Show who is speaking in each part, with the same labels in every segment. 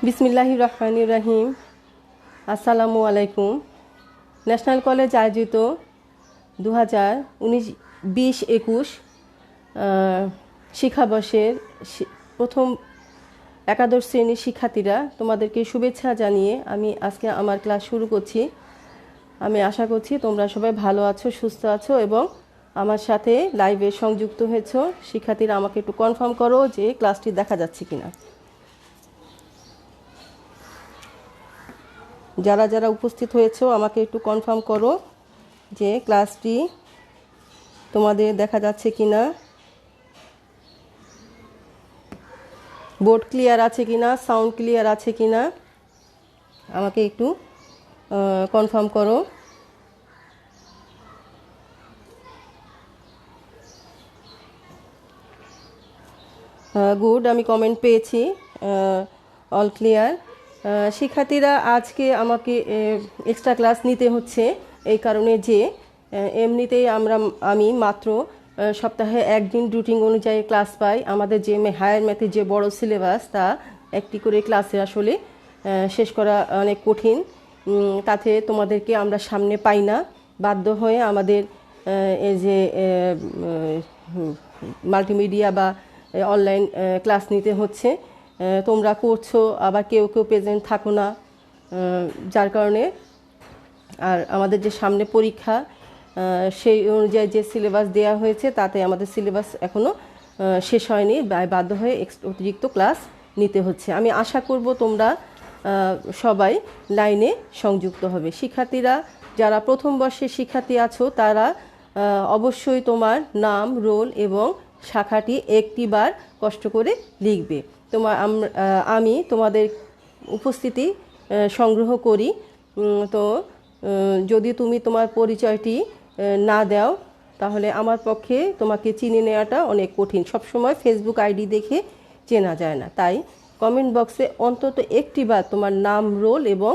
Speaker 1: বিসমিল্লাহির রহমানির রহিম। আসসালামু আলাইকুম। ন্যাশনাল কলেজ আয়োজিত 2019-20-21 শিক্ষাবর্ষের প্রথম একাদশ শ্রেণীর শিক্ষার্থীরা, তোমাদেরকে শুভেচ্ছা জানিয়ে আমি আজকে আমার ক্লাস শুরু করছি। আমি আশা করছি তোমরা সবাই ভালো আছো, সুস্থ আছো এবং আমার সাথে লাইভে সংযুক্ত হয়েছো। শিক্ষার্থীরা আমাকে একটু কনফার্ম করো যে ক্লাসটি দেখা যাচ্ছে কিনা। যারা যারা উপস্থিত হয়েছো আমাকে একটু কনফার্ম করো যে ক্লাসটি তোমাদের দেখা যাচ্ছে কিনা, বোর্ড ক্লিয়ার আছে কিনা, সাউন্ড ক্লিয়ার আছে কিনা আমাকে একটু কনফার্ম করো। গুড, আমি কমেন্ট পেয়েছি, অল ক্লিয়ার। শিক্ষার্থীরা, আজকে আমাকে এক্সট্রা ক্লাস নিতে হচ্ছে এই কারণে যে এমনিতেই আমি মাত্র সপ্তাহে একদিন রুটিন অনুযায়ী ক্লাস পাই। আমাদের যে হায়ার ম্যাথের যে বড় সিলেবাস, তা একটি করে ক্লাসে আসলে শেষ করা অনেক কঠিন। তাতে তোমাদেরকে আমরা সামনে পাই না, বাধ্য হয়ে আমাদের এই যে মাল্টিমিডিয়া বা অনলাইন ক্লাস নিতে হচ্ছে। তোমরা করছো, আবার কেউ কেউ প্রেজেন্ট থাকো না, যার কারণে আর আমাদের যে সামনে পরীক্ষা সেই অনুযায়ী যে সিলেবাস দেওয়া হয়েছে তাতে আমাদের সিলেবাস এখনও শেষ হয়নি, বাধ্য হয়ে অতিরিক্ত ক্লাস নিতে হচ্ছে। আমি আশা করব তোমরা সবাই লাইনে সংযুক্ত হবে। শিক্ষার্থীরা যারা প্রথম বর্ষের শিক্ষার্থী আছো তারা অবশ্যই তোমার নাম, রোল এবং শাখাটি একটিবার কষ্ট করে লিখবে। আমি তোমাদের উপস্থিতি সংগ্রহ করি, তো যদি তুমি তোমার পরিচয়টি না দাও তাহলে আমার পক্ষে তোমাকে চিনে নেওয়াটা অনেক কঠিন। সবসময় ফেসবুক আইডি দেখে চেনা যায় না, তাই কমেন্ট বক্সে অন্তত একটিবার তোমার নাম, রোল এবং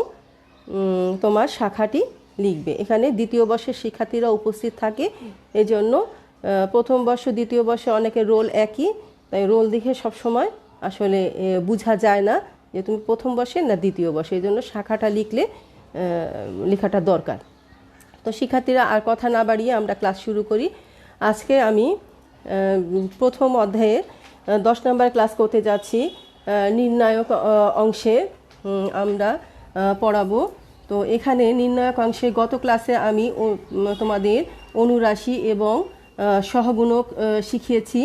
Speaker 1: তোমার শাখাটি লিখবে। এখানে দ্বিতীয় বর্ষের শিক্ষার্থীরা উপস্থিত থাকে, এজন্য প্রথম বর্ষ দ্বিতীয় বর্ষে অনেকের রোল একই, তাই রোল দেখে সবসময় আসলে বোঝা যায় না যে তুমি প্রথম বর্ষে না দ্বিতীয় বর্ষে, এই জন্য শাখাটা লেখাটা দরকার। তো শিক্ষার্থীরা, আর কথা না বাড়িয়ে আমরা ক্লাস শুরু করি। আজকে আমি প্রথম অধ্যায়ের 10 নম্বর ক্লাস করতে যাচ্ছি। নির্ণায়ক অংশে আমরা পড়াবো। তো এখানে নির্ণায়ক অংশে গত ক্লাসে আমি তোমাদের অনুরাশি এবং সহগুণক শিখিয়েছি,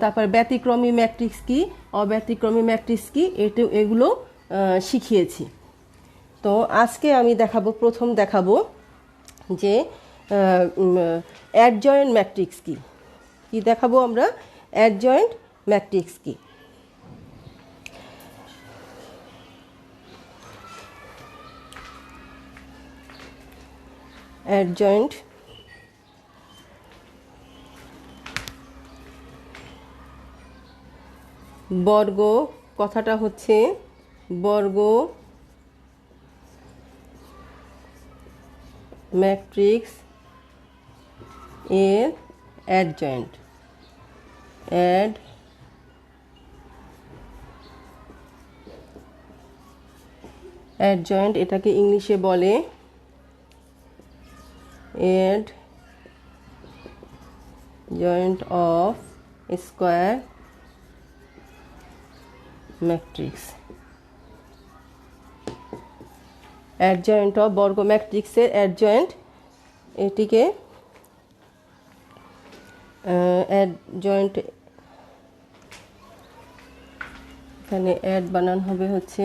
Speaker 1: তারপর ব্যতিক্রমী ম্যাট্রিক্স কি, অব্যতিক্রমী ম্যাট্রিক্স কি, এগুলো শিখিয়েছি। তো আজকে আমি প্রথম দেখাবো যে অ্যাডজয়েন্ট ম্যাট্রিক্স কি দেখাবো আমরা। অ্যাডজয়েন্ট ম্যাট্রিক্স কি? অ্যাডজয়েন্ট বর্গ, কথাটা হচ্ছে বর্গ ম্যাট্রিক্স এর অ্যাডজয়েন্ট। অ্যাডজয়েন্ট এটাকে ইংলিশে বলে adjoint of square matrix. Adjoint of বর্গ ম্যাট্রিক্সের অ্যাডজয়েন্ট, এটিকে অ্যাডজয়েন্ট, এখানে অ্যাড বানান হবে হচ্ছে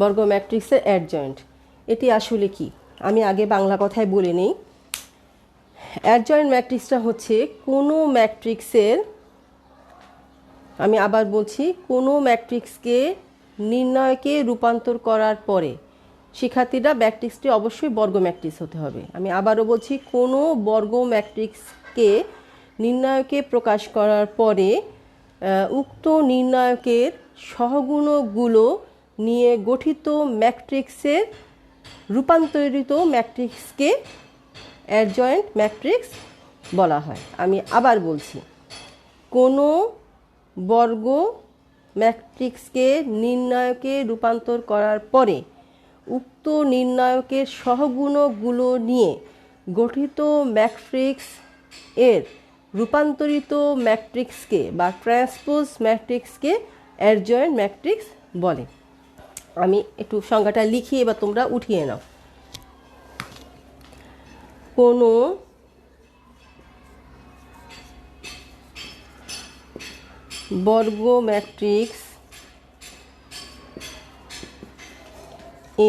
Speaker 1: বর্গ ম্যাট্রিক্সের অ্যাডজয়েন্ট। এটি আসলে কি আমি আগে বাংলা কথায় বলে নিই। অ্যাডজয়েন্ট ম্যাট্রিক্সটা হচ্ছে কোনো ম্যাট্রিক্সের, আমি আবার বলছি, কোনো ম্যাট্রিক্সকে নির্ণয়কে রূপান্তর করার পরে, শিক্ষার্থীরা ম্যাট্রিক্সটি অবশ্যই বর্গ ম্যাট্রিক্স হতে হবে। আমি আবারও বলছি, কোনো বর্গ ম্যাট্রিক্সকে নির্ণয়কে প্রকাশ করার পরে উক্ত নির্ণয়কের সহগুণকগুলো নিয়ে গঠিত ম্যাট্রিক্সের রূপান্তরিত ম্যাট্রিক্সকে অ্যাডজয়েন্ট ম্যাট্রিক্স বলা হয়। আমি আবার বলছি, কোনো বর্গ ম্যাট্রিক্সকে নির্ণায়কে রূপান্তর করার পরে উক্ত নির্ণায়কের সহগুণকগুলো নিয়ে গঠিত ম্যাট্রিক্স এর রূপান্তরিত ম্যাট্রিক্সকে বা ট্রান্সপোজ ম্যাট্রিক্সকে অ্যাডজয়েন্ট ম্যাট্রিক্স বলে। আমি একটু সংজ্ঞাটা লিখি, এবার তোমরা উঠিয়ে নাও। কোনো বর্গ ম্যাট্রিক্স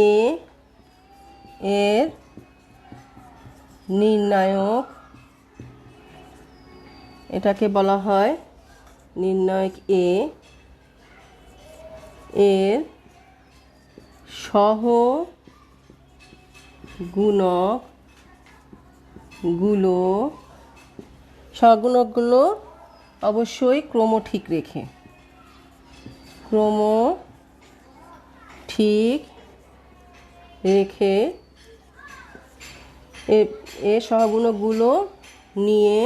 Speaker 1: এ এর নির্ণায়ক, এটাকে বলা হয় নির্ণায়ক এ এর সহগুণকগুলো অবশ্যই ক্রম ঠিক রেখে এ সহগুণকগুলো নিয়ে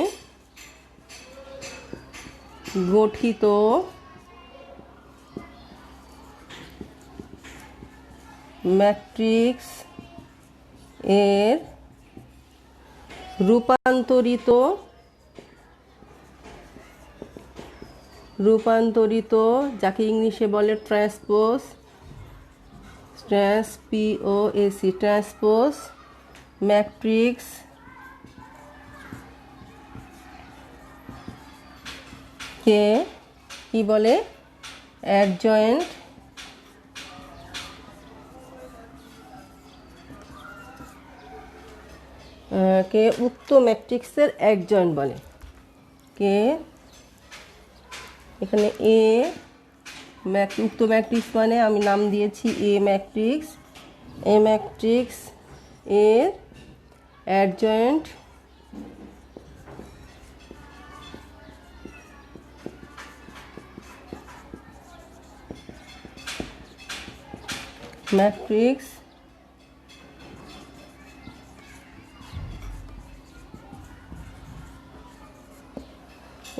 Speaker 1: গঠিত ম্যাট্রিক্স এর রূপান্তরিত যাকে ইংলিশে বলে ট্রান্সপোজ ম্যাট্রিক্স কে কি বলে? অ্যাডজয়েন্ট কে উক্ত ম্যাট্রিক্সের অ্যাডজয়েন্ট বলে। কে এখানে উক্ত ম্যাট্রিক্স মানে আমি নাম দিয়েছি এ ম্যাট্রিক্স এর অ্যাডজয়েন্ট ম্যাট্রিক্স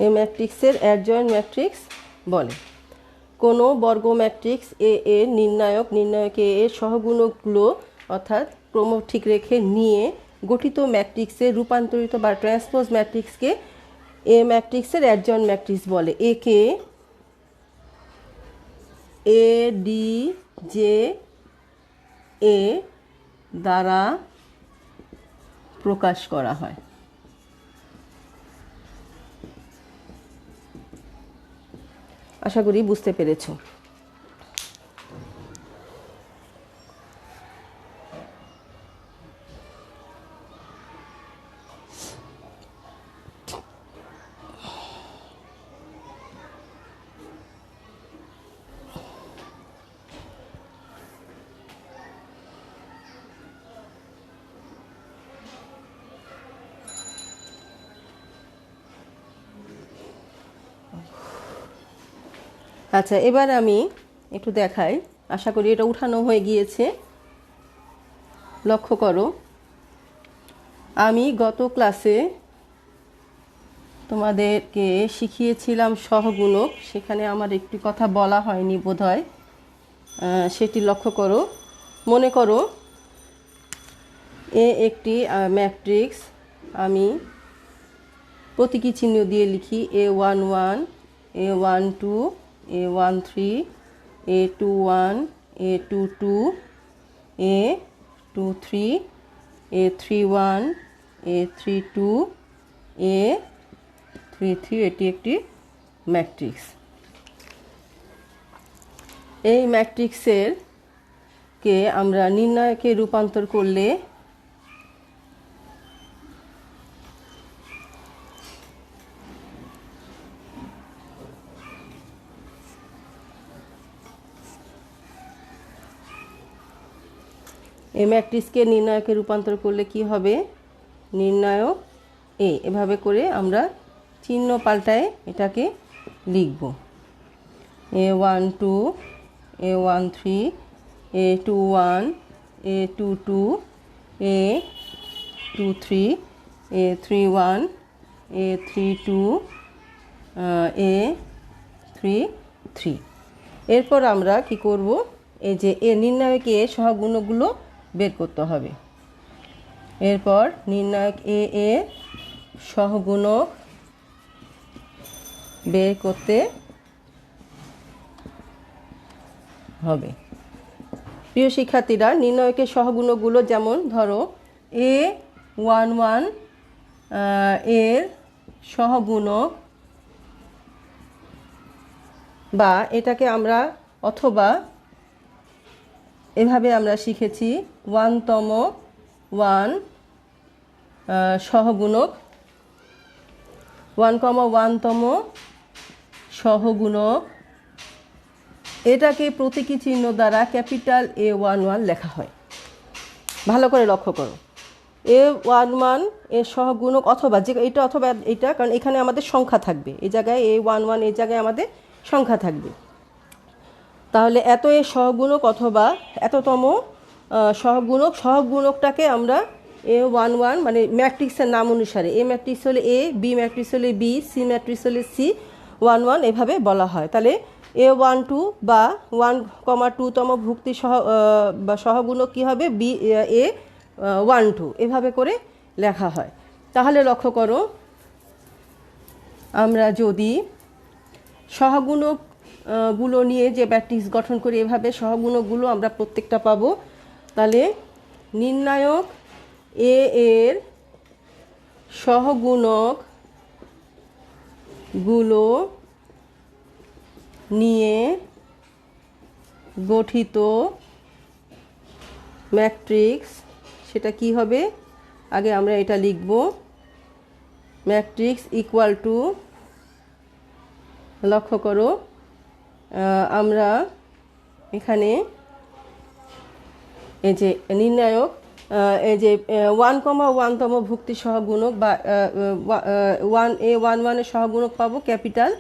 Speaker 1: এই ম্যাট্রিক্সের অ্যাডজয়েন্ট ম্যাট্রিক্স বলে। কোনো বর্গ ম্যাট্রিক্স এ এর নির্ণায়ক এ এর সহগুণকগুলো অর্থাৎ ক্রম ঠিক রেখে নিয়ে গঠিত ম্যাট্রিক্সে রূপান্তরিত বা ট্রান্সপোজ ম্যাট্রিক্সকে এ ম্যাট্রিক্সের অ্যাডজয়েন্ট ম্যাট্রিক্স বলে। একে এ ডি জে এ দ্বারা প্রকাশ করা হয়। আশা করি বুঝতে পেরেছো। আচ্ছা, এবার আমি একটু দেখাই। আশা করি এটা উঠানো হয়ে গিয়েছে। লক্ষ্য করো, আমি গত ক্লাসে তোমাদেরকে শিখিয়েছিলাম সহগুণক, সেখানে আমার একটি কথা বলা হয়নি বোধহয়, সেটি লক্ষ্য করো। মনে করো এ একটি ম্যাট্রিক্স, আমি প্রতীকী চিহ্ন দিয়ে লিখি A11 A12 A13 A21 A22 A23 A31 A32 A33। এটি একটি ম্যাট্রিক্স। এই ম্যাট্রিক্সের কে আমরা নির্ণায়কে রূপান্তর করলে এই ম্যাট্রিক্সকে নির্ণায়কে রূপান্তর করলে কি হবে? নির্ণায়ক এ। এভাবে করে আমরা চিহ্ন পাল্টায় এটাকে লিখব। A12 A13 A21 A22 A23 A31 A32 A33 3 3। এরপর আমরা কি করব, এই যে এ নির্ণায়ক এ সহগুণকগুলো বের করতে হবে। এরপর নির্ণায়ক এ এর সহগুণক বের করতে হবে। প্রিয় শিক্ষার্থীরা, নির্ণায়কের সহগুণকগুলো যেমন ধরো A11 এর সহগুণক, বা এটাকে আমরা অথবা এভাবে আমরা শিখেছি 1তম 1 সহগুণক, 1,1তম সহগুণক, এটাকে প্রতীকী চিহ্ন দ্বারা ক্যাপিটাল A11 লেখা হয়। ভালো করে লক্ষ্য করো, A11 এর সহগুণক অথবা যে এটা অথবা এটা, কারণ এখানে আমাদের সংখ্যা থাকবে, এই জায়গায় A11 এই জায়গায় আমাদের সংখ্যা থাকবে। তাহলে এত এর সহগুণক অথবা এততম সহগুণক, সহগুণকটাকে আমরা A11 মানে ম্যাট্রিক্সের নাম অনুসারে, এ ম্যাট্রিক্স হলে এ, বি ম্যাট্রিক্স হলে বি, সি ম্যাট্রিক্স হলে সি, 11 এভাবে বলা হয়। তাহলে A12 বা 1,2তম ভুক্তি বা সহগুণক কী হবে, বি A12 এভাবে করে লেখা হয়। তাহলে লক্ষ্য করো, আমরা যদি সহগুণক গুলো নিয়ে যে ম্যাট্রিক্স গঠন করি, এভাবে সহগুণকগুলো আমরা প্রত্যেকটা পাবো। তাহলে নির্ণায়ক এ এর সহগুণকগুলো নিয়ে গঠিত ম্যাট্রিক্স, সেটা কি হবে, আগে আমরা এটা লিখব, ম্যাট্রিক্স ইকুয়াল টু, লক্ষ্য করো আমরা এখানে এই যে নির্ণায়ক এই যে 1,1তম ভুক্তি সহগুণক বা A11 এর সহগুণক পাবো ক্যাপিটাল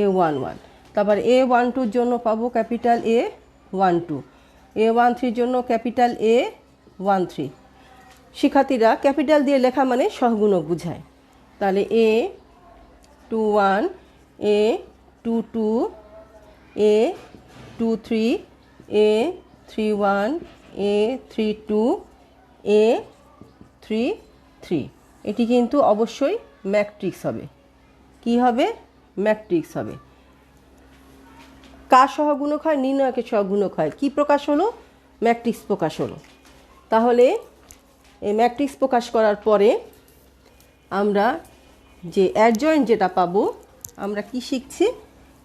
Speaker 1: A11, তারপর A12 জন্য পাবো ক্যাপিটাল A12, A13 জন্য ক্যাপিটাল A13। শিক্ষার্থীরা, ক্যাপিটাল দিয়ে লেখা মানে সহগুণক বোঝায়। তাহলে A21 A22 A23 A31 A32 A33, এটি কিন্তু অবশ্যই ম্যাট্রিক্স হবে। কি হবে, ম্যাট্রিক্স হবে। কার সহগুণক হয়, নির্ণায়কের সহগুণক হয়। কি প্রকাশ হলো, ম্যাট্রিক্স প্রকাশ হলো। তাহলে এই ম্যাট্রিক্স প্রকাশ করার পরে আমরা যে অ্যাডজয়েন্ট যেটা পাবো, আমরা কি শিখছি,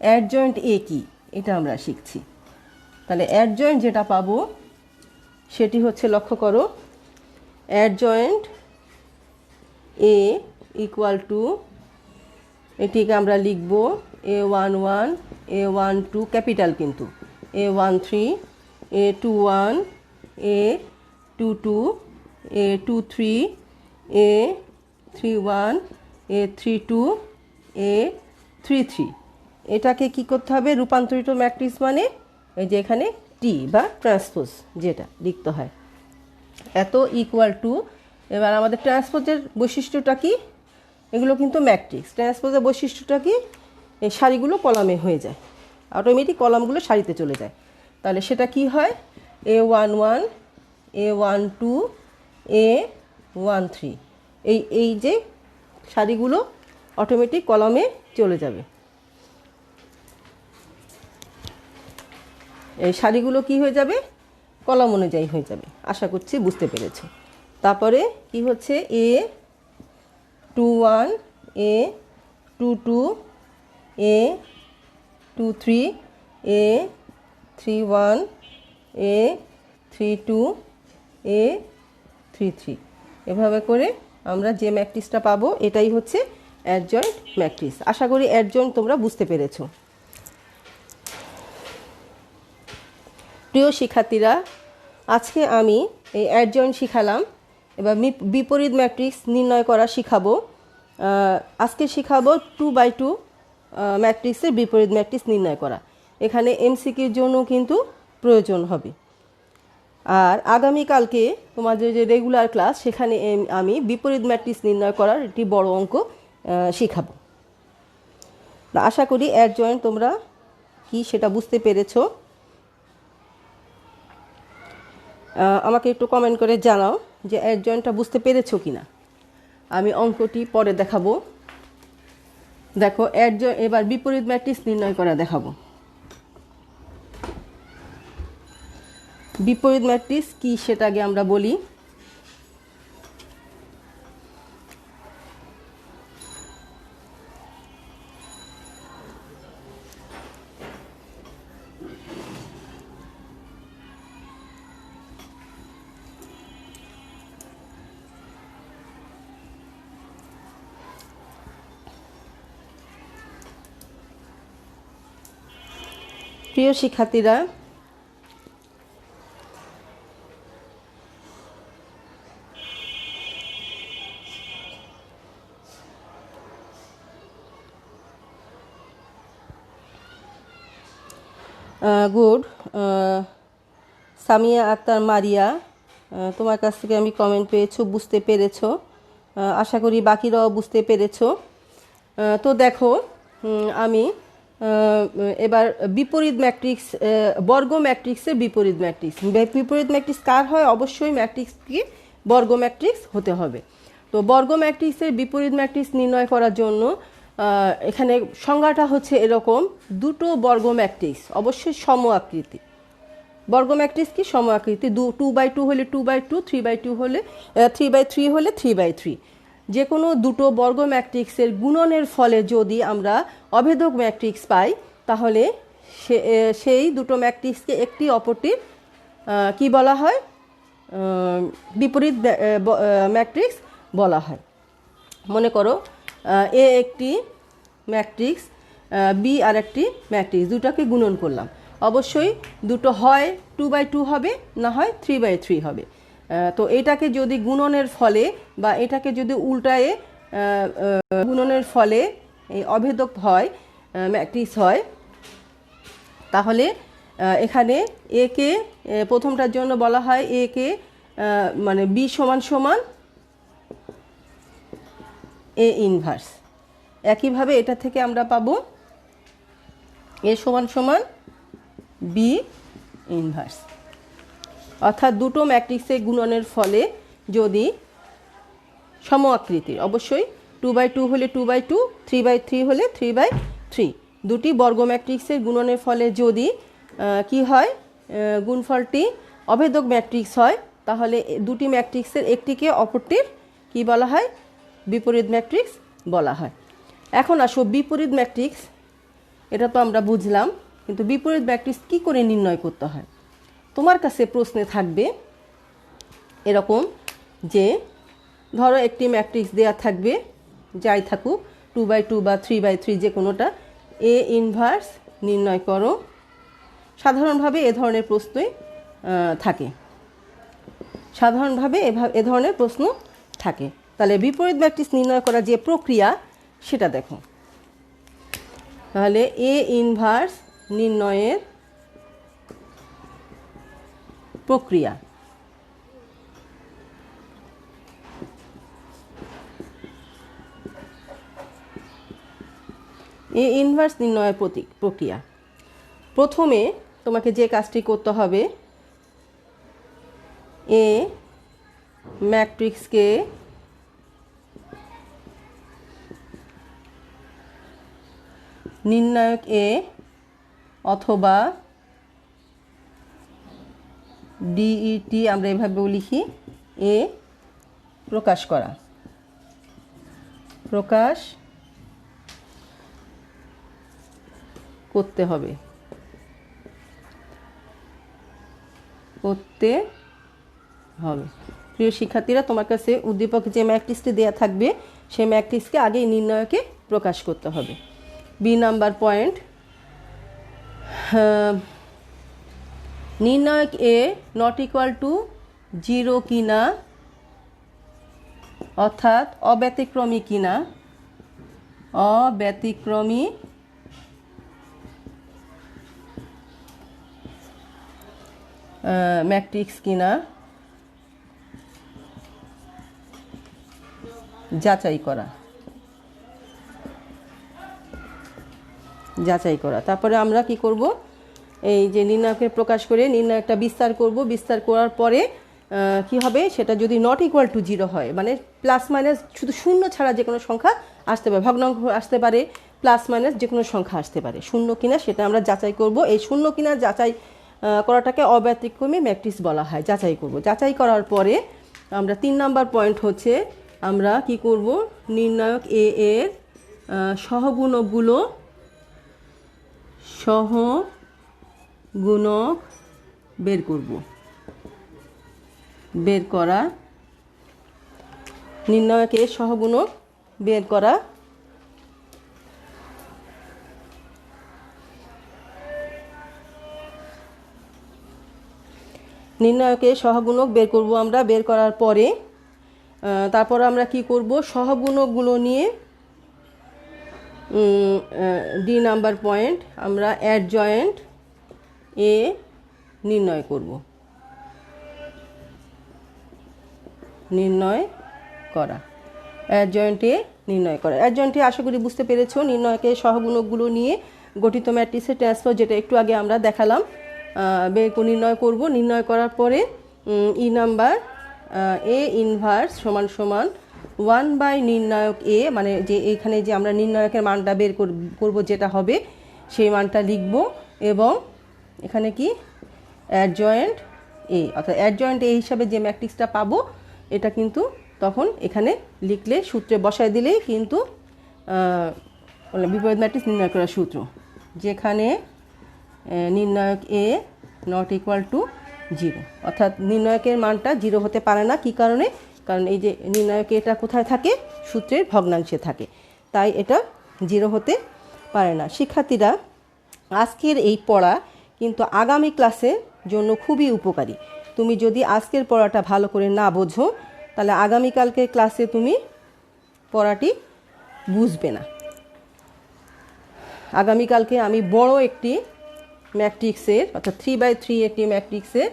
Speaker 1: অ্যাডজয়েন্ট এ কি এটা আমরা শিখছি। তাহলে অ্যাডজয়েন্ট যেটা পাবো সেটি হচ্ছে, লক্ষ্য করো, অ্যাডজয়েন্ট এ ইকুয়াল টু, এটিকে আমরা লিখব A11 A12 ক্যাপিটাল কিন্তু, A13 A21 A22 A23 A31 A32 A33। এটাকে কি করতে হবে, রূপান্তরিত ম্যাট্রিক্স মানে এই যে এখানে টি বা ট্রান্সপোজ যেটা লিখতে হয়, এত ইকুয়াল টু। এবার আমাদের ট্রান্সপোজের বৈশিষ্ট্যটা কি, এগুলো কিন্তু ম্যাট্রিক্স, ট্রান্সপোজের বৈশিষ্ট্যটা কি, এই সারিগুলো কলামে হয়ে যায়, অটোমেটিক কলামগুলো সারিতে চলে যায়। তাহলে সেটা কি হয়, A11 A12 A13, এই যে সারিগুলো অটোমেটিক কলামে চলে যাবে। এই সারিগুলো কি হয়ে যাবে, কলাম অনুযায়ী হয়ে যাবে। আশা করছি বুঝতে পেরেছো। তারপরে কি হচ্ছে, A21 A22 A23 A31 A32 A33, এভাবে করে আমরা যে ম্যাট্রিক্সটা পাবো এটাই হচ্ছে অ্যাডজয়েন্ট ম্যাট্রিক্স। আশা করি অ্যাডজয়েন্ট তোমরা বুঝতে পেরেছো। প্রিয় শিক্ষার্থীরা, আজকে আমি এই অ্যাডজয়েন্ট শিখালাম, এবার বিপরীত ম্যাট্রিক্স নির্ণয় করা শিখাবো। আজকে শিখাবো 2x2 ম্যাট্রিক্সের বিপরীত ম্যাট্রিক্স নির্ণয় করা। এখানে এমসিকিউর জন্য কিন্তু প্রয়োজন হবে। আর আগামীকালকে তোমাদের যে রেগুলার ক্লাস, সেখানে আমি বিপরীত ম্যাট্রিক্স নির্ণয় করার একটি বড় অঙ্ক শিখাবো। আশা করি অ্যাডজয়েন্ট তোমরা কি সেটা বুঝতে পেরেছো? আমাকে একটু কমেন্ট করে জানাও যে অ্যাডজয়েন্টটা বুঝতে পেরেছো কিনা। আমি অঙ্কটি পরে দেখাবো। দেখো এবার বিপরীত ম্যাট্রিক্স নির্ণয় করা দেখাবো। বিপরীত ম্যাট্রিক্স কি সেটা আগে আমরা বলি। প্রিয় শিক্ষার্থীরা, গুড। সামিয়া আক্তার মারিয়া, তোমার কাছ থেকে আমি কমেন্ট পেয়েছো, বুঝতে পেরেছো। আশা করি বাকিরাও বুঝতে পেরেছো। তো দেখো, আমি এবার বিপরীত ম্যাট্রিক্স, বর্গ ম্যাট্রিক্সের বিপরীত ম্যাট্রিক্স। বিপরীত ম্যাট্রিক্স কার হয়? অবশ্যই ম্যাট্রিক্সকে বর্গ ম্যাট্রিক্স হতে হবে। তো বর্গ ম্যাট্রিক্সের বিপরীত ম্যাট্রিক্স নির্ণয় করার জন্য এখানে সংজ্ঞাটা হচ্ছে এরকম: দুটো বর্গ ম্যাট্রিক্স অবশ্যই সম আকৃতি। বর্গ ম্যাট্রিক্স কি? সম আকৃতি। 2/2 হলে 2/2, 3/2 হলে 3/3 হলে 3/3। যে কোনো দুটো বর্গ ম্যাট্রিক্সের গুণনের ফলে যদি আমরা অভেদক ম্যাট্রিক্স পাই, তাহলে সেই দুটো ম্যাট্রিক্সকে একটি অপরটির কি বলা হয়? বিপরীত ম্যাট্রিক্স বলা হয়। মনে করো এ একটি ম্যাট্রিক্স, বি আর একটি ম্যাট্রিক্স, দুটাকে গুণন করলাম। অবশ্যই দুটো হয় 2/2 হবে, না হয় 3/3 হবে। তো এটাকে যদি গুণনের ফলে বা এটাকে যদি উল্টায়ে গুণনের ফলে এই অভেদক হয়, ম্যাট্রিক্স হয়, তাহলে এখানে এ কে প্রথমটার জন্য বলা হয় এ কে মানে বি সমান সমান এ ইনভার্স। একইভাবে এটা থেকে আমরা পাবো এ সমান সমান বি ইনভার্স। অর্থাৎ দুটো ম্যাট্রিক্সের গুণনের ফলে যদি সম আকৃতির, অবশ্যই 2/2 হলে 2/2, 3/3 হলে 3/3, দুটি বর্গ ম্যাট্রিক্সের গুণনের ফলে যদি কি হয়, গুণফলটি অভেদক ম্যাট্রিক্স হয়, তাহলে দুটি ম্যাট্রিক্সের একটিকে অপরটির কি বলা হয়? বিপরীত ম্যাট্রিক্স বলা হয়। এখন আসো বিপরীত ম্যাট্রিক্স, এটা তো আমরা বুঝলাম, কিন্তু বিপরীত ম্যাট্রিক্স কী করে নির্ণয় করতে হয়? তোমার কাছে প্রশ্নে থাকবে এরকম যে ধরো একটি ম্যাট্রিক্স দেয়া থাকবে, যাই থাকুক, 2/2 বা 3/3 যে কোনোটা, এ ইনভার্স নির্ণয় করো। সাধারণভাবে এ ধরনের প্রশ্নই থাকে, সাধারণভাবে এ ধরনের প্রশ্ন থাকে। তাহলে বিপরীত ম্যাট্রিক্স নির্ণয় করার যে প্রক্রিয়া সেটা দেখো। তাহলে এ ইনভার্স নির্ণয়ের প্রক্রিয়া। এ ইনভার্স নির্ণয়ের প্রক্রিয়া, প্রথমে তোমাকে যে কাজটি করতে হবে, এ ম্যাট্রিক্সকে নির্ণায়ক এ অথবা ডিইটি আমরা এভাবেও লিখি, এ প্রকাশ করা, প্রকাশ করতে হবে, করতে হবে। প্রিয় শিক্ষার্থীরা, তোমার কাছে উদ্দীপক যে ম্যাট্রিক্সটি দেওয়া থাকবে সেই ম্যাট্রিক্সকে আগেই নির্ণয়কে প্রকাশ করতে হবে। বি নাম্বার পয়েন্ট, নির্ণায়ক এ নট ইকুয়াল টু 0 কিনা, অর্থাৎ অব্যতিক্রমী কিনা, অব্যতিক্রমী ম্যাট্রিক্স কিনা যাচাই করা। যাচাই করা। তারপরে আমরা কি করব, এই যে নির্ণায়ককে প্রকাশ করে নির্ণায়কটা বিস্তার করব। বিস্তার করার পরে কি হবে, সেটা যদি নট ইকুয়াল টু 0 হয়, মানে প্লাস মাইনাস শুধু শূন্য ছাড়া যে কোনো সংখ্যা আসতে পারে, ভগ্নাংশ আসতে পারে, প্লাস মাইনাস যে কোনো সংখ্যা আসতে পারে, শূন্য কিনা সেটা আমরা যাচাই করব। এই শূন্য কিনা যাচাই করাটাকে অব্যতিক্রমী ম্যাট্রিক্স বলা হয়। যাচাই করব। যাচাই করার পরে আমরা 3 নাম্বার পয়েন্ট হচ্ছে আমরা কি করব, নির্ণায়ক এ এর সহগুণক বের করব। বের করা, নির্ণায়ক এর সহগুণক বের করা। নির্ণায়কের সহগুণক বের করব আমরা। বের করার পরে তারপর আমরা কি করব, সহগুণকগুলো নিয়ে ডি নাম্বার পয়েন্ট আমরা অ্যাডজয়েন্ট এ নির্ণয় করব। নির্ণয় করা, অ্যাডজয়েন্টে নির্ণয় করা। অ্যাডজয়েন্টে আশা করি বুঝতে পেরেছো। নির্ণয়কের সহগুণকগুলো নিয়ে গঠিত ম্যাট্রিক্সের ট্রান্সফার, যেটা একটু আগে আমরা দেখালাম, নির্ণয় করব। নির্ণয় করার পরে ই নাম্বার এ ইনভার্স সমান সমান 1 নির্ণায়ক এ, মানে যে এইখানে যে আমরা নির্ণায়কের মানটা বের করব যেটা হবে সেই মানটা লিখব। এবং এখানে কি অ্যাডজয়েন্ট এ, অর্থাৎ অ্যাডজয়েন্ট এ হিসাবে যে ম্যাট্রিক্সটা পাবো এটা কিন্তু তখন এখানে লিখলে সূত্রে বসায় দিলেই কিন্তু বিপরীত ম্যাট্রিক্স নির্ণয় করার সূত্র, যেখানে নির্ণায়ক এ নট ইকুয়াল টু 0, অর্থাৎ নির্ণায়কের মানটা 0 হতে পারে না। কি কারণে? কারণ এই যে নির্ণায়ক এটা কোথায় থাকে, সূত্রের ভগ্নাংশে থাকে, তাই এটা 0 হতে পারে না। শিক্ষার্থীরা, আজকের এই পড়া কিন্তু আগামী ক্লাসের জন্য খুবই উপকারী। তুমি যদি আজকের পড়াটা ভালো করে না বোঝো তাহলে আগামীকালকের ক্লাসে তুমি পড়াটি বুঝবে না। আগামীকালকে আমি বড় একটি ম্যাট্রিক্সের, অর্থাৎ 3/3 একটি ম্যাট্রিক্সের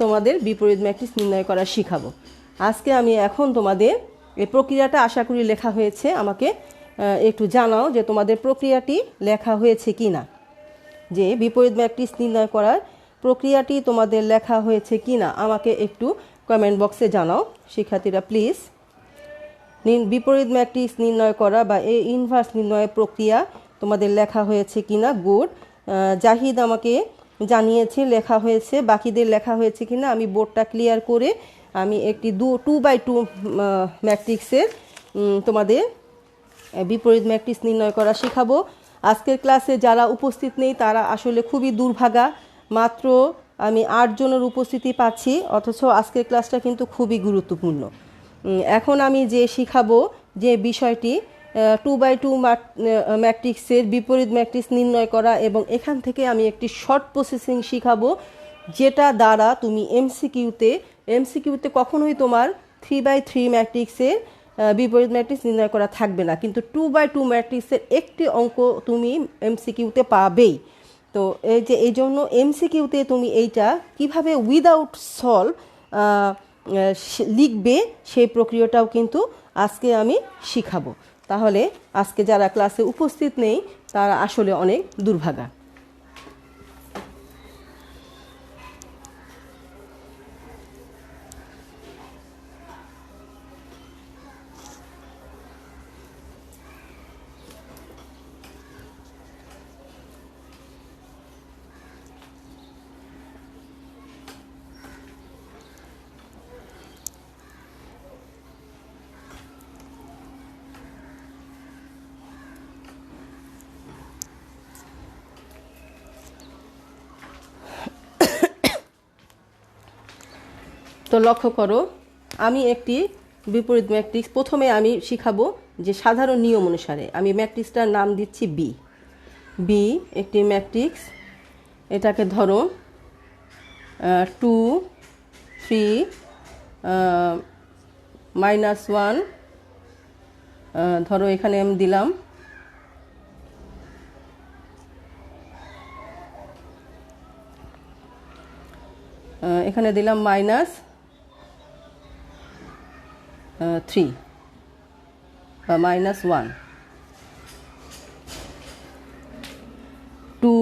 Speaker 1: তোমাদের বিপরীত ম্যাট্রিক্স নির্ণয় করা শিখাবো। আজকে আমি এখন তোমাদের এই প্রক্রিয়াটা আশা করি লেখা হয়েছে। আমাকে একটু জানাও যে তোমাদের প্রক্রিয়াটি লেখা হয়েছে কি না, যে বিপরীত ম্যাট্রিক্স নির্ণয় করার প্রক্রিয়াটি তোমাদের লেখা হয়েছে কি না আমাকে একটু কমেন্ট বক্সে জানাও শিক্ষার্থীরা প্লিজ। বিপরীত ম্যাট্রিক্স নির্ণয় করা বা এই ইনভার্স নির্ণয়ের প্রক্রিয়া তোমাদের লেখা হয়েছে কি না। গুড, জাহিদ আমাকে জানিয়েছে লেখা হয়েছে। বাকিদের লেখা হয়েছে কি না আমি বোর্ডটা ক্লিয়ার করে আমি একটি 2/2 ম্যাট্রিক্সের তোমাদের বিপরীত ম্যাট্রিক্স নির্ণয় করা শেখাবো। আজকের ক্লাসে যারা উপস্থিত নেই তারা আসলে খুবই দুর্ভাগা। মাত্র আমি 8 জনের উপস্থিতি পাচ্ছি, অথচ আজকের ক্লাসটা কিন্তু খুবই গুরুত্বপূর্ণ। এখন আমি যে শিখাবো যে বিষয়টি 2/2 ম্যাট্রিক্সের বিপরীত ম্যাট্রিক্স নির্ণয় করা, এবং এখান থেকে আমি একটি শর্ট প্রসেসিং শিখাবো যেটা দ্বারা তুমি এমসিকিউতে কখনোই তোমার 3/3 ম্যাট্রিক্সের বিপরীত ম্যাট্রিক্স নির্ণয় করা থাকবে না, কিন্তু 2/2 ম্যাট্রিক্সের একটি অঙ্ক তুমি এমসিকিউতে পাবেই। তো এই জন্য এমসিকিউতে তুমি এইটা কিভাবে উইদাউট সলভ লিখবে সেই প্রক্রিয়াটাও কিন্তু আজকে আমি শিখাবো। তাহলে আজকে যারা ক্লাসে উপস্থিত নেই তারা আসলে অনেক দুর্ভাগা। তো লক্ষ্য করো, আমি একটি বিপরীত ম্যাট্রিক্স প্রথমে আমি শিখাবো যে সাধারণ নিয়ম অনুসারে আমি ম্যাট্রিক্সটার নাম দিচ্ছি বি একটি ম্যাট্রিক্স। এটাকে ধরো 2, 3, -1, ধরো এখানে আমি দিলাম এখানে দিলাম -3 বা -1। 2,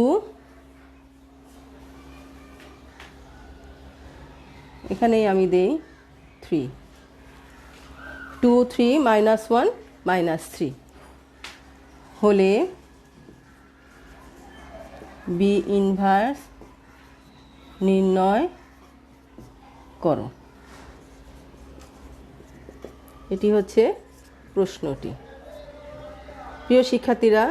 Speaker 1: এখানেই আমি দেই 3, 2 3 -1 -3 হলে বি ইনভার্স নির্ণয় করো। এটি হচ্ছে প্রশ্নটি। প্রিয় শিক্ষার্থীরা,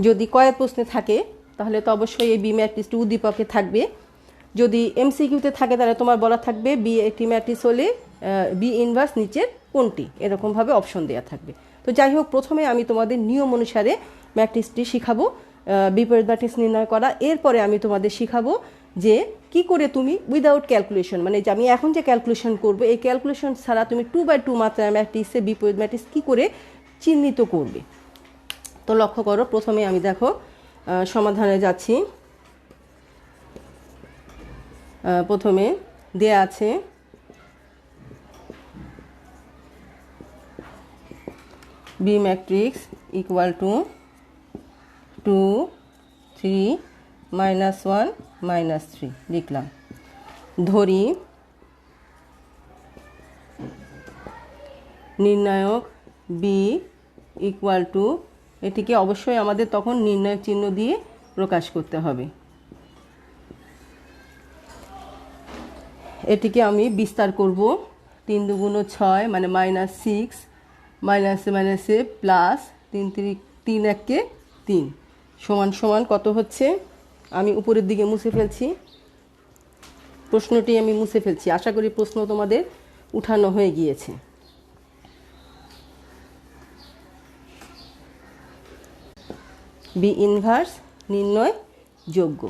Speaker 1: যদি কয়েক প্রশ্নে থাকে তাহলে তো অবশ্যই এই বি ম্যাট্রিক্সটি উদ্দীপকে থাকবে। যদি এমসিকিউতে থাকে তাহলে তোমার বলা থাকবে বি একটি ম্যাট্রিক্স হলে বি ইনভার্স নিচের কোনটি, এরকমভাবে অপশন দেওয়া থাকবে। তো যাই হোক, প্রথমে আমি তোমাদের নিয়ম অনুসারে ম্যাট্রিক্সটি শিখাবো, বিপরীত ম্যাট্রিক্স নির্ণয় করা। এরপরে আমি তোমাদের শিখাবো যে কি করে তুমি উইদাউট ক্যালকুলেশন, মানে যে আমি এখন যে ক্যালকুলেশন করবো এই ক্যালকুলেশন ছাড়া তুমি 2x2 মাত্রার ম্যাট্রিক্সে বিপরীত ম্যাট্রিক্স কী করে চিহ্নিত করবে। তো লক্ষ্য করো, প্রথমে আমি দেখো সমাধানে যাচ্ছি। প্রথমে দেয়া আছে বি ম্যাট্রিক্স ইকুয়াল টু 2 3 -1 -3 লিখলাম। ধরি নির্ণায়ক বি ইকুয়াল টু, এটিকে অবশ্যই আমাদের তখন নির্ণায়ক চিহ্ন দিয়ে প্রকাশ করতে হবে। এটিকে আমি বিস্তার করব, 3 2 6 মানে -6 মাইনাসে প্লাস 3 1 3 সমান সমান কত হচ্ছে, আমি উপরের দিকে মুছে ফেলছি, প্রশ্নটি আমি মুছে ফেলছি। আশা করি প্রশ্ন তোমাদের উঠানো হয়ে গিয়েছে। বি ইনভার্স নির্ণয় যোগ্য।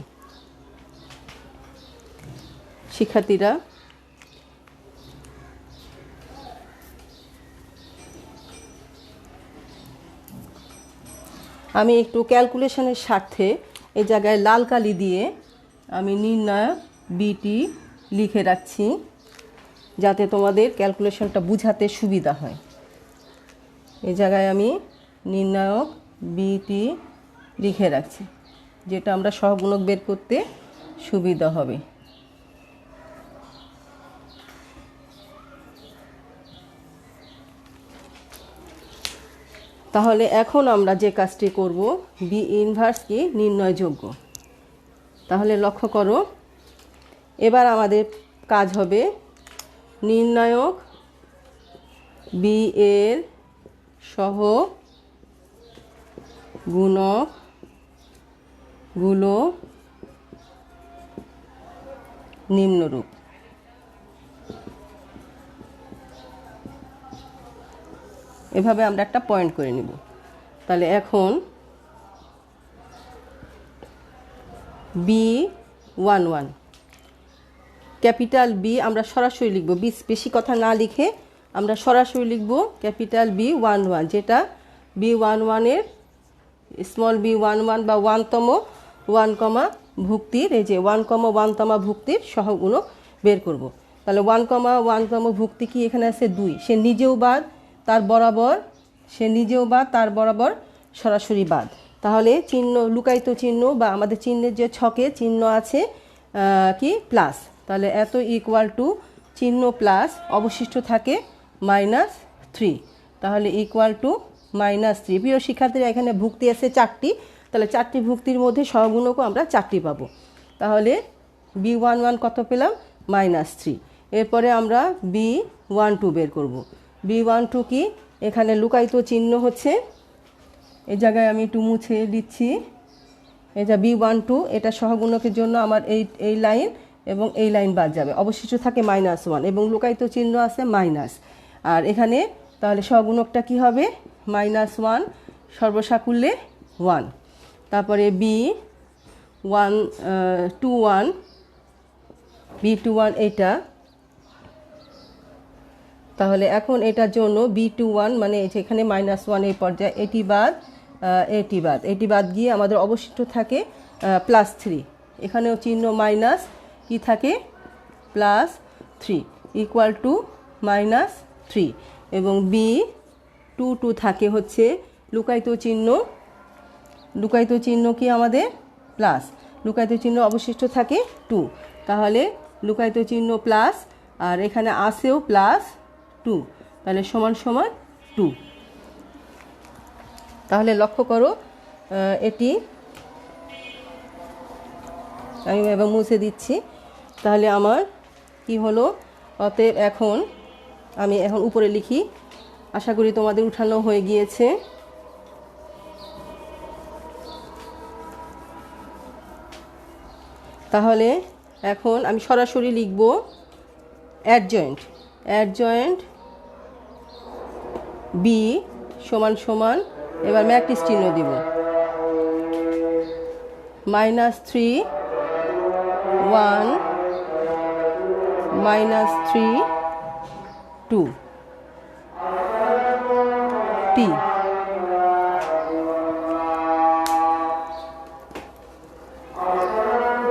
Speaker 1: শিক্ষার্থীরা, আমি একটু ক্যালকুলেশনের স্বার্থে এই জায়গায় লাল কালি দিয়ে আমি নির্ণায়ক বিটি লিখে রাখছি, যাতে তোমাদের ক্যালকুলেশনটা বুঝাতে সুবিধা হয়। এই জায়গায় আমি নির্ণায়ক বিটি লিখে রাখছি, যেটা আমরা সহগুণক বের করতে সুবিধা হবে। তাহলে এখন আমরা যে কাজটি করব, বি ইনভার্স কি নির্ণয়যোগ্য। তাহলে লক্ষ্য করো, এবার আমাদের কাজ হবে নির্ণায়ক বি এর সহগুণকগুলো নিম্নরূপ। এভাবে আমরা একটা পয়েন্ট করে নিব। তাহলে এখন B11 ক্যাপিটাল বি আমরা সরাসরি লিখব, বেশি কথা না লিখে আমরা সরাসরি লিখব ক্যাপিটাল B11, যেটা B11 এর স্মল b11 বা 1তম 1, ভুক্তির, এই যে 1,1তম ভুক্তির সহগুণক বের করব। তাহলে 1,1তম ভুক্তি কি এখানে আছে 2, সে নিজেও বাদ তার বরাবর সরাসরি বাদ। তাহলে চিহ্ন, লুকায়িত চিহ্ন বা আমাদের চিহ্নের যে ছকে চিহ্ন আছে কি প্লাস, তাহলে এত ইকুয়াল টু চিহ্ন প্লাস, অবশিষ্ট থাকে -3, তাহলে ইকুয়াল টু -3। প্রিয় শিক্ষার্থীরা, এখানে ভুক্তি আছে 4টি, তাহলে 4টি ভুক্তির মধ্যে সহগুণকও আমরা 4টি পাবো। তাহলে B11 কত পেলাম -3। এরপরে আমরা B12 বের করব। B12 কি, এখানে লুকায়িত চিহ্ন হচ্ছে, এই জায়গায় আমি একটু মুছে দিচ্ছি, এটা B12, এটা সহগুণকের জন্য আমার এই লাইন এবং এই লাইন বাদ যাবে, অবশিষ্ট থাকে -1 এবং লুকায়িত চিহ্ন আছে মাইনাস। আর এখানে তাহলে সহগুণকটা কি হবে -1 সর্বসাকুল্যে 1। তারপরে B21 এটা, তাহলে এখন এটার জন্য B21 মানে এখানে -1 এই পর্যায়ে এটি বাদ গিয়ে আমাদের অবশিষ্ট থাকে +3, এখানেও চিহ্ন মাইনাস কি থাকে +3 ইকুয়াল টু -3 এবং B22 থাকে হচ্ছে লুকায়িত চিহ্ন লুকায়িত চিহ্ন কি আমাদের প্লাস, লুকায়িত চিহ্ন অবশিষ্ট থাকে 2, তাহলে লুকায়িত চিহ্ন প্লাস আর এখানে আসেও +2, তাহলে সমান সমান 2। তাহলে লক্ষ্য করো এটি আমি এবার মুছে দিচ্ছি। তাহলে আমার কি হলো, অতএব আমি এখন উপরে লিখি, আশা করি তোমাদের উঠানো হয়ে গিয়েছে। তাহলে এখন আমি সরাসরি লিখব অ্যাডজয়েন্ট বি সমান সমান, এবার ম্যাট্রিক্স চিহ্ন দিব, -3 1 -3 2 t।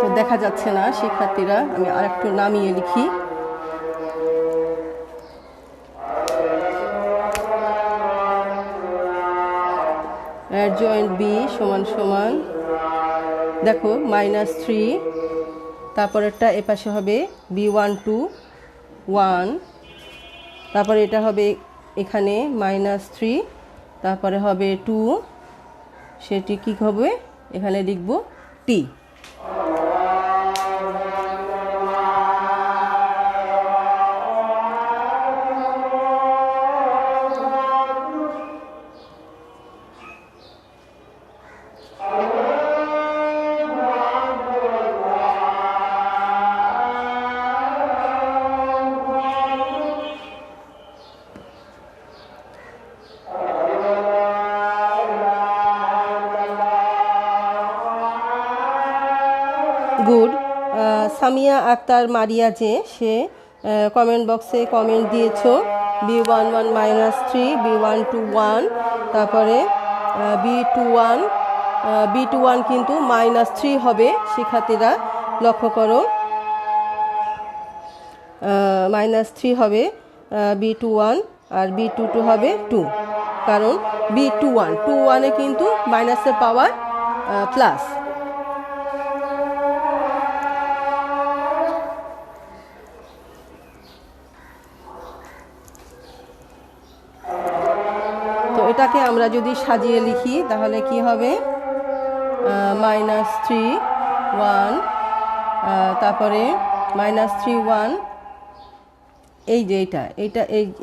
Speaker 1: তো দেখা যাচ্ছে না শিক্ষার্থীরা, আমি আরেকটু নামিয়ে লিখি। অ্যাডজয়েন্ট বি সমান সমান, দেখো -3, তারপরেরটা এপাশে হবে B12 1, তারপরে এটা হবে এখানে -3, তারপরে হবে 2, সেটি কি হবে এখানে লিখব t। গুড। সামিয়া আক্তার মারিয়া যে সে কমেন্ট বক্সে কমেন্ট দিয়েছো B11 -3 B12 1, তারপরে B21 কিন্তু -3 হবে শিক্ষার্থীরা, লক্ষ্য করো -3 হবে B21 আর B22 হবে 2, কারণ B21 কিন্তু মাইনাসের পাওয়ার প্লাস। তো এটাকে আমরা যদি সাজিয়ে লিখি তাহলে কি হবে -3 1, তারপরে -3 1, এই যে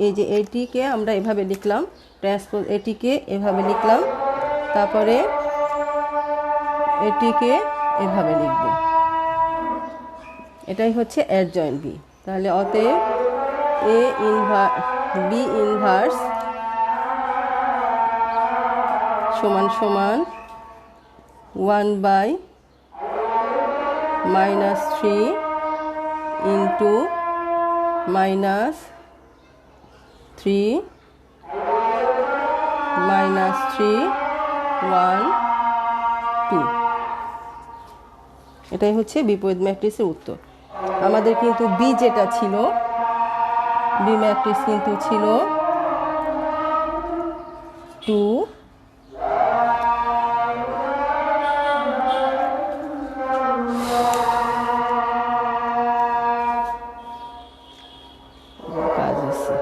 Speaker 1: এই যে এইটিকে আমরা এভাবে লিখলাম, ট্রান্সপোজ এটিকে এভাবে লিখলাম, তারপরে এটিকে এভাবে লিখব, এটাই হচ্ছে অ্যাডজয়েন্ট বি। তাহলে অতএব বি ইনভার্স সমান সমান 1/-3 ইন্টু -3 -3 1 2, এটাই হচ্ছে বিপরীত ম্যাট্রিক্সের উত্তর। আমাদের কিন্তু বি যেটা ছিল, বি ম্যাট্রিক্স কিন্তু ছিল 2 কাজ আছে।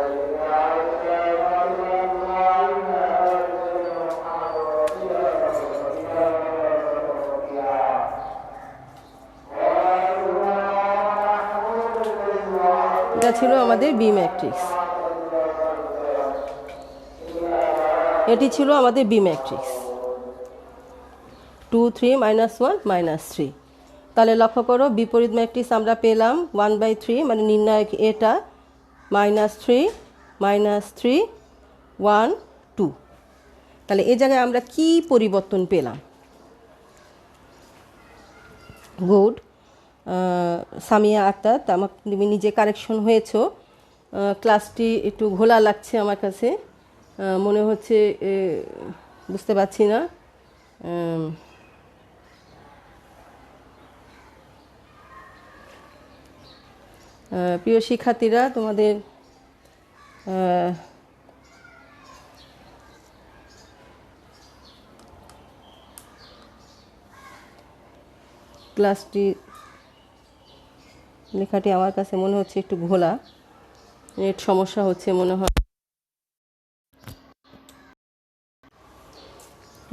Speaker 1: এটা ছিল আমাদের বি ম্যাট্রিক্স, এটি ছিল আমাদের বি ম্যাট্রিক্স 2 3 -1 -3। তাহলে লক্ষ্য করো বিপরীত ম্যাট্রিক্স আমরা পেলাম 1/3, মানে নির্ণায়ক এটা -3 -3 1 2। তাহলে এই জায়গায় আমরা কি পরিবর্তন পেলাম? গুড। সামিয়া আক্তার, আমাকে তুমি নিজে কারেকশন হয়েছো। ক্লাসটি একটু ঘোলা লাগছে আমার কাছে, মনে হচ্ছে বুঝতে পারছি না। প্রিয় শিক্ষার্থীরা, তোমাদের ক্লাসটি লেখাটি আমার কাছে মনে হচ্ছে একটু ঘোলা, নেট সমস্যা হচ্ছে মনে হয়,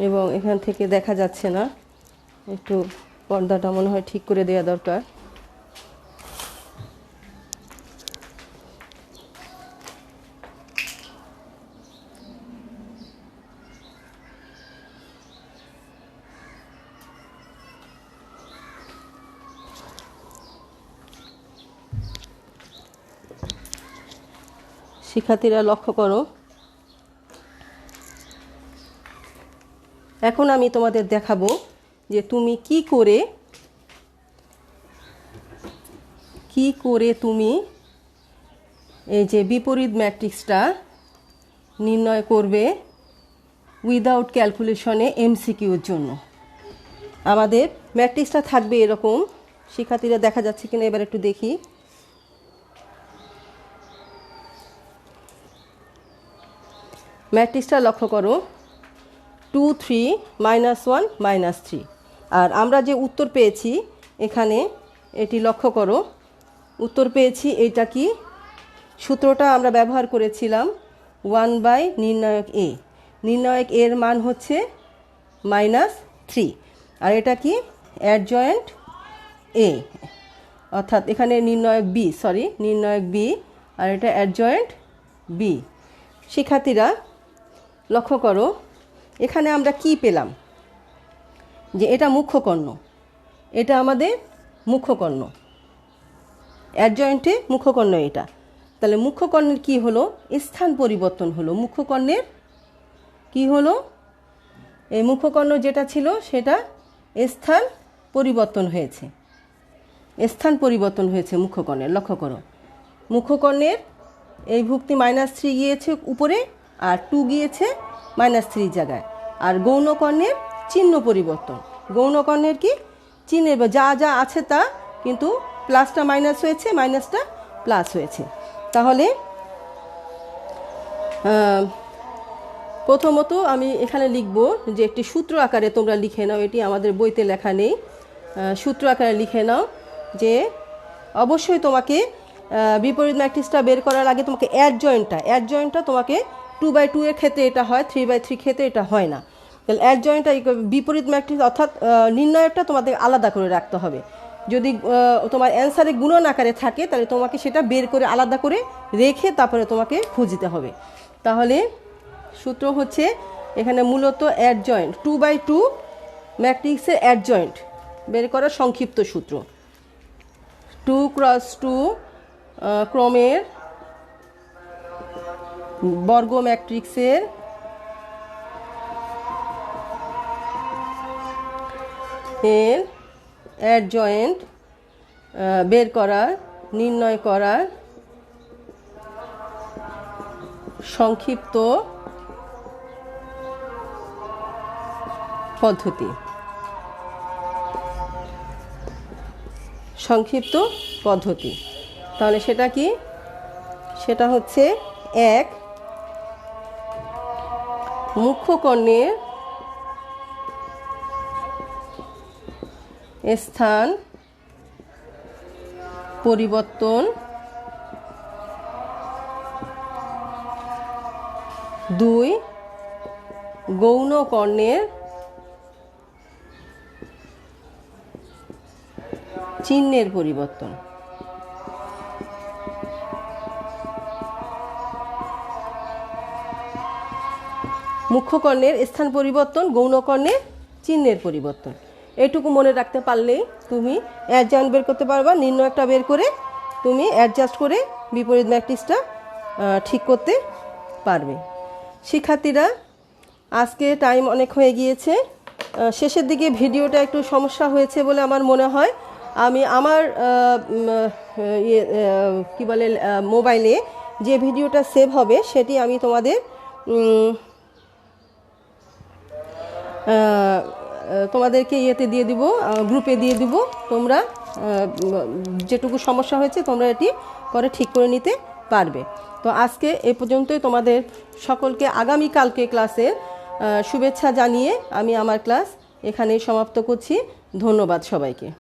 Speaker 1: এবং এখান থেকে দেখা যাচ্ছে না, একটু পর্দাটা মনে হয় ঠিক করে দেওয়া দরকার। শিক্ষার্থীরা লক্ষ্য করো, এখন আমি তোমাদের দেখাবো যে তুমি কি করে তুমি এই যে বিপরীত ম্যাট্রিক্সটা নির্ণয় করবে উইদাউট ক্যালকুলেশনে এমসিকিউর জন্য। আমাদের ম্যাট্রিক্সটা থাকবে এরকম, শিক্ষার্থীরা দেখা যাচ্ছে কিনা এবার একটু দেখি। ম্যাট্রিক্সটা লক্ষ্য করো, 2 3 -1 -3, আর আমরা যে উত্তর পেয়েছি এখানে এটি লক্ষ্য করো, উত্তর পেয়েছি এইটা কি, সূত্রটা আমরা ব্যবহার করেছিলাম 1 নির্ণায়ক এ, নির্ণায়ক এর মান হচ্ছে -3, আর এটা কি অ্যাডজয়েন্ট এ, অর্থাৎ এখানে নির্ণায়ক বি, আর এটা অ্যাডজয়েন্ট বি। শিক্ষার্থীরা লক্ষ্য করো, এখানে আমরা কি পেলাম, যে এটা মুখ্য কর্ণ, এটা আমাদের মুখ্য কর্ণ, অ্যাডজয়েন্টে মুখ্য কর্ণ এটা। তাহলে মুখ্য কর্ণের কী হলো, স্থান পরিবর্তন হলো। মুখ্য কর্ণের কী হলো, এই মুখ্য কর্ণ যেটা ছিল সেটা স্থান পরিবর্তন হয়েছে, মুখ্য কর্ণের। লক্ষ্য করো, মুখ্য কর্ণের এই ভুক্তি -3 গিয়েছে উপরে, আর 2 গিয়েছে -3 জায়গায়। আর গৌণকর্ণের চিহ্ন পরিবর্তন, গৌণকর্ণের কি চিহ্নের যা যা আছে তা, কিন্তু প্লাসটা মাইনাস হয়েছে, মাইনাসটা প্লাস হয়েছে। তাহলে প্রথমত আমি এখানে লিখব যে একটি সূত্র আকারে তোমরা লিখে নাও, এটি আমাদের বইতে লেখা নেই, সূত্র আকারে লিখে নাও যে অবশ্যই তোমাকে বিপরীত ম্যাট্রিক্সটা বের করার আগে তোমাকে অ্যাডজয়েন্টটা তোমাকে 2/2 এর ক্ষেত্রে এটা হয়, 3/3 ক্ষেত্রে এটা হয় না। তাহলে অ্যাডজয়েন্টটা বিপরীত ম্যাট্রিক্স অর্থাৎ নির্ণয়কটা তোমাদের আলাদা করে রাখতে হবে। যদি তোমার অ্যান্সারে গুণন আকারে থাকে তাহলে তোমাকে সেটা বের করে আলাদা করে রেখে তারপরে তোমাকে খুঁজতে হবে। তাহলে সূত্র হচ্ছে এখানে মূলত অ্যাডজয়েন্ট, 2/2 ম্যাট্রিক্সের অ্যাডজয়েন্ট বের করার সংক্ষিপ্ত সূত্র, 2x2 ক্রমের বর্গ ম্যাট্রিক্সের অ্যাডজয়েন্ট বের করার, নির্ণয় করার সংক্ষিপ্ত পদ্ধতি, তাহলে সেটা কি, সেটা হচ্ছে 1 মুখ্য কর্ণের স্থান পরিবর্তন, 2 গৌণ কর্ণের চিহ্নের পরিবর্তন। মুখ্য কর্ণের স্থান পরিবর্তন, গৌণ কর্ণের চিহ্নের পরিবর্তন, এটুকু মনে রাখতে পারলেই তুমি অ্যাডজয়েন্ট বের করতে পারবা। নির্ণয়টা বের করে তুমি অ্যাডজাস্ট করে বিপরীত ম্যাট্রিক্সটা ঠিক করতে পারবে। শিক্ষার্থীরা, আজকে টাইম অনেক হয়ে গিয়েছে, শেষের দিকে ভিডিওটা একটু সমস্যা হয়েছে বলে আমার মনে হয়। আমি আমার মোবাইলে যে ভিডিওটা সেভ হবে সেটি আমি তোমাদের তোমাদেরকে দিয়ে দিব, গ্রুপে দিয়ে দিব। তোমরা যেটুকু সমস্যা হয়েছে তোমরা এটি পরে ঠিক করে নিতে পারবে। তো আজকে এ পর্যন্তই, তোমাদের সকলকে আগামীকালকে ক্লাসের শুভেচ্ছা জানিয়ে আমি আমার ক্লাস এখানেই সমাপ্ত করছি। ধন্যবাদ সবাইকে।